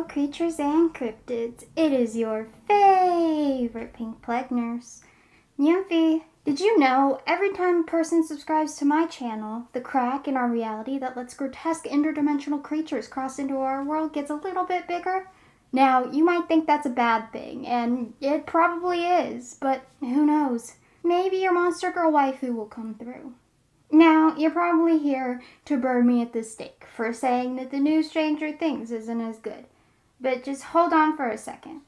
creatures and cryptids. It is your favorite pink plague nurse, Nymphy. Did you know every time a person subscribes to my channel, the crack in our reality that lets grotesque interdimensional creatures cross into our world gets a little bit bigger? Now, you might think that's a bad thing, and it probably is, but who knows? Maybe your monster girl waifu will come through. Now, you're probably here to burn me at the stake for saying that the new Stranger Things isn't as good. But just hold on for a second.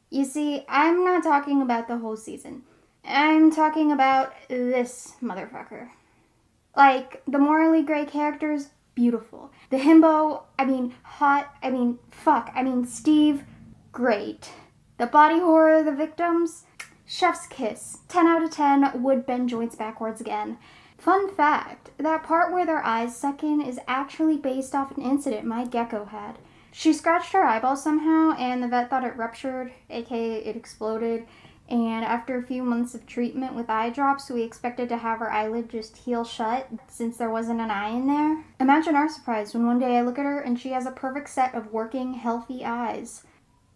You see, I'm not talking about the whole season. I'm talking about this motherfucker. Like, the morally gray characters, beautiful. The himbo, hot, Steve, great. The body horror, the victims, chef's kiss. 10 out of 10 would bend joints backwards again. Fun fact, that part where their eyes suck in is actually based off an incident my gecko had. She scratched her eyeball somehow, and the vet thought it ruptured, aka it exploded, and after a few months of treatment with eye drops, we expected to have her eyelid just heal shut, since there wasn't an eye in there. Imagine our surprise when one day I look at her and she has a perfect set of working, healthy eyes.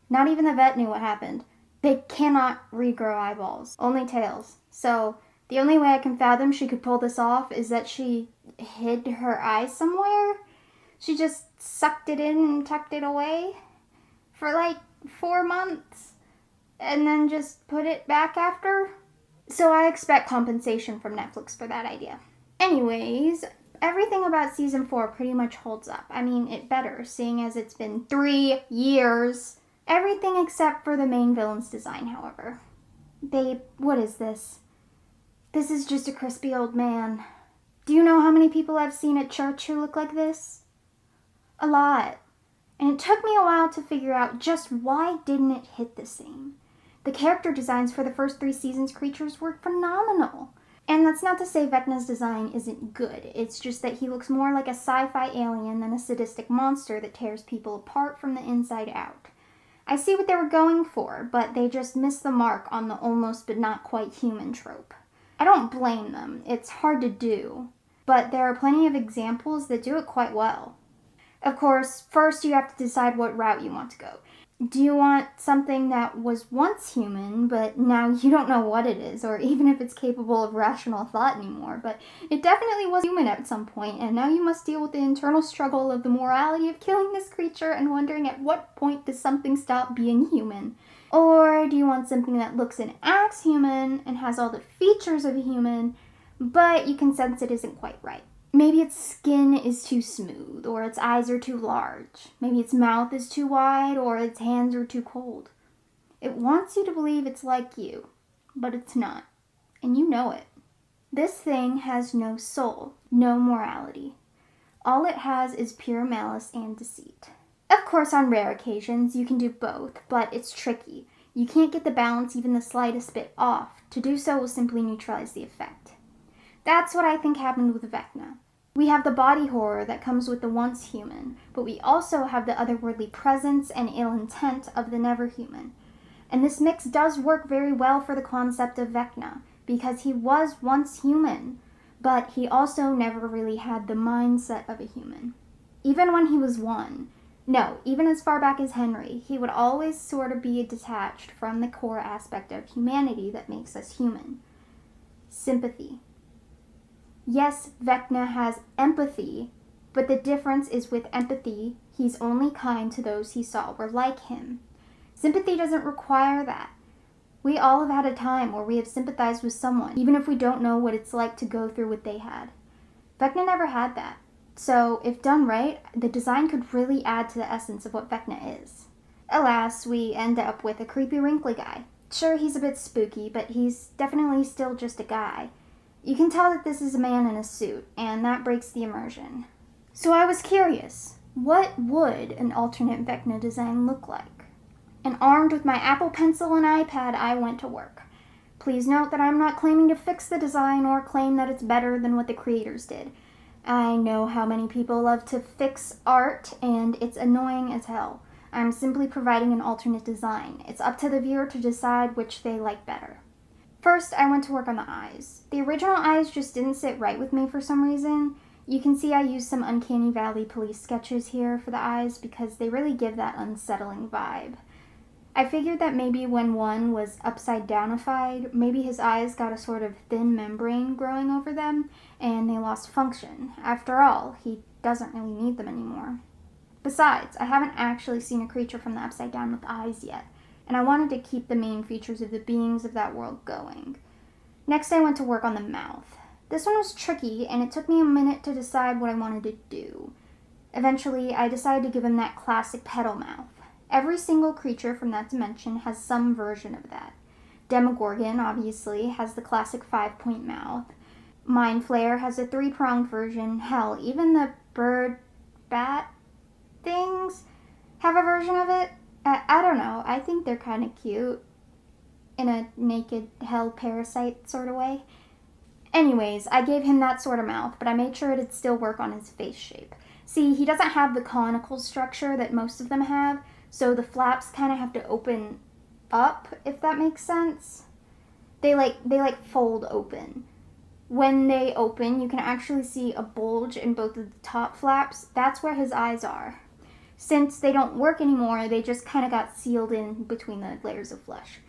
Not even the vet knew what happened. They cannot regrow eyeballs, only tails. So, the only way I can fathom she could pull this off is that she hid her eye somewhere. She just sucked it in and tucked it away for like 4 months and then just put it back after. So I expect compensation from Netflix for that idea. Anyways, everything about season 4 pretty much holds up. It better, seeing as it's been 3 years. Everything except for the main villain's design, however. Babe, what is this? This is just a crispy old man. Do you know how many people I've seen at church who look like this? A lot. And it took me a while to figure out just why didn't it hit the same. The character designs for the first 3 seasons' creatures were phenomenal. And that's not to say Vecna's design isn't good. It's just that he looks more like a sci-fi alien than a sadistic monster that tears people apart from the inside out. I see what they were going for, but they just missed the mark on the almost but not quite human trope. I don't blame them. It's hard to do. But there are plenty of examples that do it quite well. Of course, first you have to decide what route you want to go. Do you want something that was once human, but now you don't know what it is, or even if it's capable of rational thought anymore, but it definitely was human at some point, and now you must deal with the internal struggle of the morality of killing this creature and wondering at what point does something stop being human? Or do you want something that looks and acts human and has all the features of a human, but you can sense it isn't quite right? Maybe its skin is too smooth, or its eyes are too large. Maybe its mouth is too wide, or its hands are too cold. It wants you to believe it's like you, but it's not, and you know it. This thing has no soul, no morality. All it has is pure malice and deceit. Of course, on rare occasions, you can do both, but it's tricky. You can't get the balance even the slightest bit off. To do so will simply neutralize the effect. That's what I think happened with Vecna. We have the body horror that comes with the once human, but we also have the otherworldly presence and ill intent of the never human. And this mix does work very well for the concept of Vecna, because he was once human, but he also never really had the mindset of a human. Even when he was one, even as far back as Henry, he would always sort of be detached from the core aspect of humanity that makes us human. Sympathy. Yes, Vecna has empathy, but the difference is with empathy, he's only kind to those he saw were like him. Sympathy doesn't require that. We all have had a time where we have sympathized with someone, even if we don't know what it's like to go through what they had. Vecna never had that. So, if done right, the design could really add to the essence of what Vecna is. Alas, we end up with a creepy, wrinkly guy. Sure, he's a bit spooky, but he's definitely still just a guy. You can tell that this is a man in a suit, and that breaks the immersion. So I was curious, what would an alternate Vecna design look like? And armed with my Apple Pencil and iPad, I went to work. Please note that I'm not claiming to fix the design or claim that it's better than what the creators did. I know how many people love to fix art, and it's annoying as hell. I'm simply providing an alternate design. It's up to the viewer to decide which they like better. First, I went to work on the eyes. The original eyes just didn't sit right with me for some reason. You can see I used some Uncanny Valley police sketches here for the eyes because they really give that unsettling vibe. I figured that maybe when one was upside downified, maybe his eyes got a sort of thin membrane growing over them and they lost function. After all, he doesn't really need them anymore. Besides, I haven't actually seen a creature from the upside down with eyes yet, and I wanted to keep the main features of the beings of that world going. Next, I went to work on the mouth. This one was tricky, and it took me a minute to decide what I wanted to do. Eventually, I decided to give him that classic petal mouth. Every single creature from that dimension has some version of that. Demogorgon, obviously, has the classic 5-point mouth. Mind Flayer has a 3-pronged version. Hell, even the bird bat things have a version of it. I don't know. I think they're kind of cute. In a naked hell parasite sort of way. Anyways, I gave him that sort of mouth, but I made sure it'd still work on his face shape. See, he doesn't have the conical structure that most of them have, so the flaps kind of have to open up, if that makes sense. They fold open. When they open, you can actually see a bulge in both of the top flaps. That's where his eyes are. Since they don't work anymore, they just kind of got sealed in between the layers of flesh.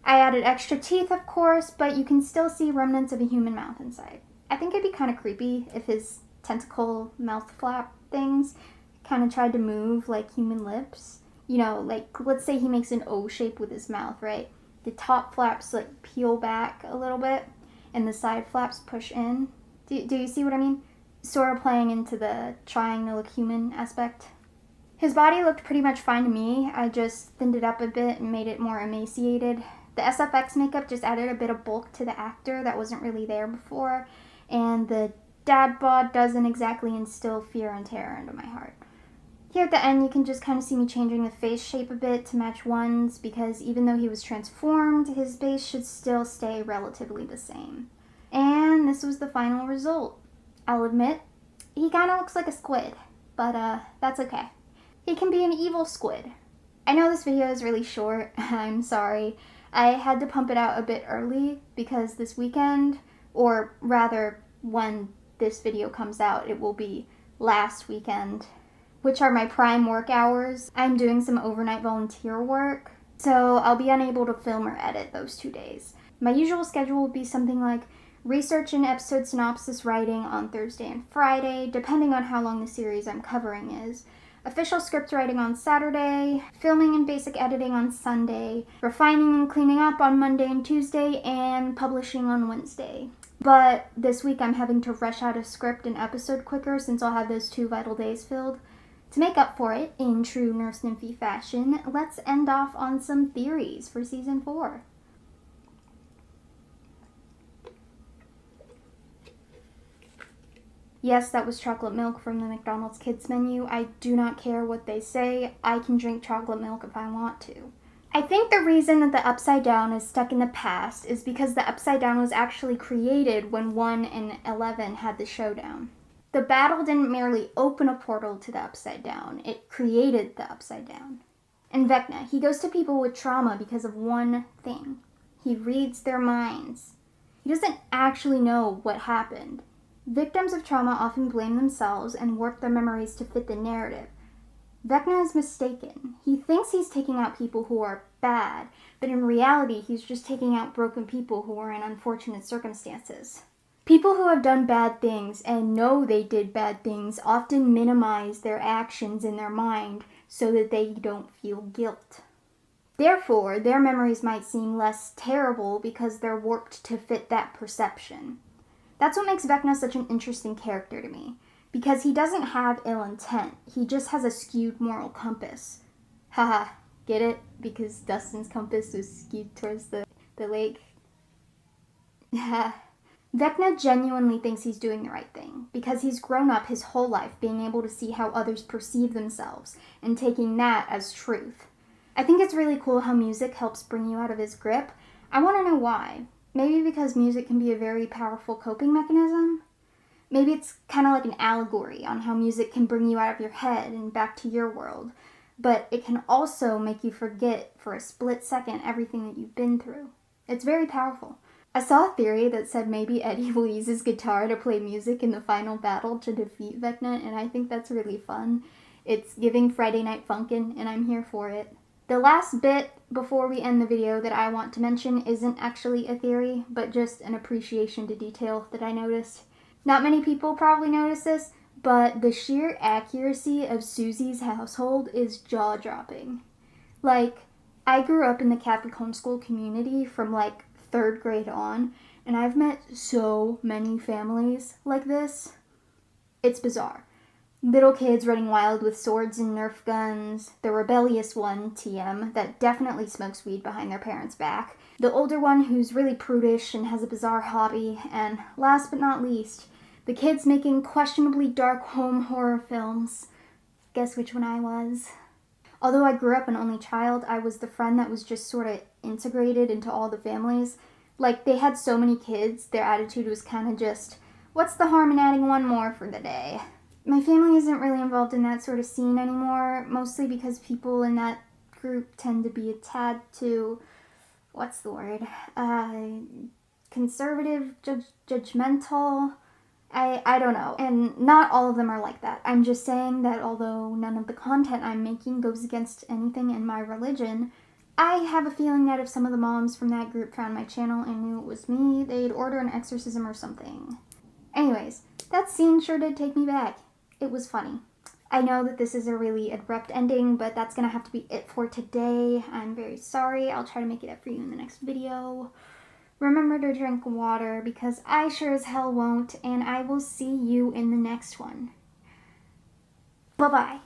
I added extra teeth, of course, but you can still see remnants of a human mouth inside. I think it'd be kind of creepy if his tentacle mouth flap things kind of tried to move like human lips. You know, like, let's say he makes an O shape with his mouth, right? The top flaps, like, peel back a little bit, and the side flaps push in. Do you see what I mean? Sort of playing into the trying to look human aspect. His body looked pretty much fine to me. I just thinned it up a bit and made it more emaciated. The SFX makeup just added a bit of bulk to the actor that wasn't really there before, and the dad bod doesn't exactly instill fear and terror into my heart. Here at the end, you can just kind of see me changing the face shape a bit to match one's, because even though he was transformed, his base should still stay relatively the same. And this was the final result. I'll admit, he kind of looks like a squid, but that's okay. He can be an evil squid. I know this video is really short, I'm sorry. I had to pump it out a bit early because this weekend, or rather when this video comes out, it will be last weekend, which are my prime work hours. I'm doing some overnight volunteer work, so I'll be unable to film or edit those 2 days. My usual schedule will be something like research and episode synopsis writing on Thursday and Friday, depending on how long the series I'm covering is. Official script writing on Saturday, filming and basic editing on Sunday, refining and cleaning up on Monday and Tuesday, and publishing on Wednesday. But this week I'm having to rush out a script and episode quicker since I'll have those 2 vital days filled. To make up for it, in true Nurse Nymphy fashion, let's end off on some theories for Season 4. Yes, that was chocolate milk from the McDonald's kids menu. I do not care what they say. I can drink chocolate milk if I want to. I think the reason that the Upside Down is stuck in the past is because the Upside Down was actually created when 1 and 11 had the showdown. The battle didn't merely open a portal to the Upside Down, it created the Upside Down. In Vecna, he goes to people with trauma because of one thing. He reads their minds. He doesn't actually know what happened. Victims of trauma often blame themselves and warp their memories to fit the narrative. Vecna is mistaken. He thinks he's taking out people who are bad, but in reality he's just taking out broken people who are in unfortunate circumstances. People who have done bad things and know they did bad things often minimize their actions in their mind so that they don't feel guilt. Therefore, their memories might seem less terrible because they're warped to fit that perception. That's what makes Vecna such an interesting character to me, because he doesn't have ill intent, he just has a skewed moral compass. Haha, get it? Because Dustin's compass was skewed towards the lake. Vecna genuinely thinks he's doing the right thing, because he's grown up his whole life being able to see how others perceive themselves, and taking that as truth. I think it's really cool how music helps bring you out of his grip. I want to know why. Maybe because music can be a very powerful coping mechanism? Maybe it's kind of like an allegory on how music can bring you out of your head and back to your world, but it can also make you forget for a split second everything that you've been through. It's very powerful. I saw a theory that said maybe Eddie will use his guitar to play music in the final battle to defeat Vecna, and I think that's really fun. It's giving Friday Night Funkin', and I'm here for it. The last bit before we end the video that I want to mention isn't actually a theory, but just an appreciation to detail that I noticed. Not many people probably notice this, but the sheer accuracy of Susie's household is jaw-dropping. Like, I grew up in the Catholic homeschool community from like 3rd grade on, and I've met so many families like this. It's bizarre. Little kids running wild with swords and Nerf guns, the rebellious one, TM, that definitely smokes weed behind their parents' back, the older one who's really prudish and has a bizarre hobby, and last but not least, the kids making questionably dark home horror films. Guess which one I was? Although I grew up an only child, I was the friend that was just sort of integrated into all the families. Like, they had so many kids, their attitude was kind of just, what's the harm in adding one more for the day? My family isn't really involved in that sort of scene anymore, mostly because people in that group tend to be a tad too, what's the word, conservative, judgmental. I don't know, and not all of them are like that. I'm just saying that although none of the content I'm making goes against anything in my religion, I have a feeling that if some of the moms from that group found my channel and knew it was me, they'd order an exorcism or something. Anyways, that scene sure did take me back. It was funny. I know that this is a really abrupt ending, but that's gonna have to be it for today. I'm very sorry. I'll try to make it up for you in the next video. Remember to drink water, because I sure as hell won't, and I will see you in the next one. Bye-bye.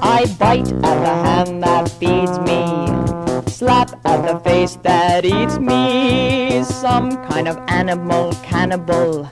I bite at the hand that feeds me, slap at the face that eats me, some kind of animal cannibal.